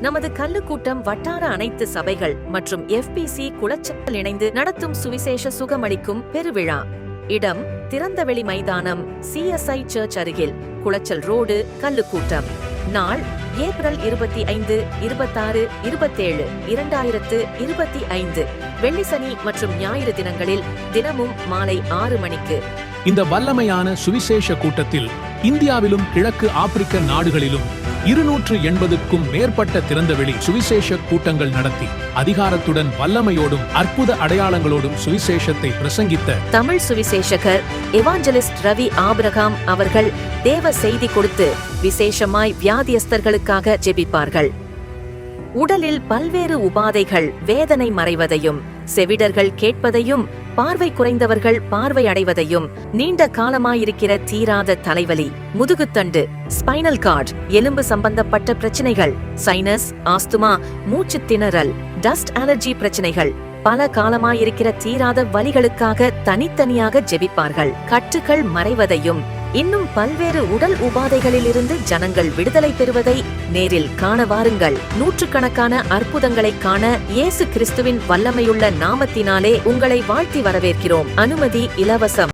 நமது கல்லுக்கூட்டம் வட்டார அனைத்து சபைகள் மற்றும் FPC குளச்சல் இணைந்து நடத்தும் சுவிசேஷ சுகமளிக்கும் பெருவிழா. இடம் திறந்தவெளி மைதானம், CSI சர்ச் அருகில், குளச்சல் ரோடு, கல்லுக்கூட்டம். நாள் ஏப்ரல் 25, 26, 27, 2025 வெள்ளி, சனி மற்றும் ஞாயிறு தினங்களில் தினமும் மாலை 6 மணிக்கு. இந்த வல்லமையான சுவிசேஷ கூட்டத்தில் இந்தியாவிலும் கிழக்கு ஆப்பிரிக்க நாடுகளிலும் 280க்கும் மேற்பட்ட திறந்தவெளி சுவிசேஷ கூட்டங்கள் நடத்தி அதிகாரத்துடன் வல்லமையோடும் அற்புத அடையாளங்களோடும் சுவிசேஷத்தை பிரசங்கித்த தமிழ் சுவிசேஷகர் எவாஞ்சலிஸ்ட் ரவி ஆபிரகாம் அவர்கள் தேவ செய்தி கொடுத்து விசேஷமாய் வியாதியஸ்தர்களுக்காக ஜெபிப்பார்கள். உடலில் பல்வேறு உபாதைகள் வேதனை மறைவதையும், செவிடர்கள் கேட்பதையும், பார்வை குறைந்தவர்கள் பார்வை அடைவதையும், நீண்ட காலமாயிருக்கிற தீராத தலைவலி, முதுகுத்தண்டு, ஸ்பைனல் கார்டு, எலும்பு சம்பந்தப்பட்ட பிரச்சனைகள், சைனஸ், ஆஸ்துமா, மூச்சு திணறல், டஸ்ட் அலர்ஜி பிரச்சனைகள், பல காலமாயிருக்கிற தீராத வலிகளுக்காக தனித்தனியாக ஜெபிப்பார்கள். கட்டுகள் மறைவதையும் இன்னும் பல்வேறு உடல் உபாதைகளிலிருந்து ஜனங்கள் விடுதலை பெறுவதை நேரில் காண வாருங்கள். நூற்றுக்கணக்கான அற்புதங்களை காண இயேசு கிறிஸ்துவின் வல்லமையுள்ள நாமத்தினாலே உங்களை வாழ்த்தி வரவேற்கிறோம். அனுமதி இலவசம்.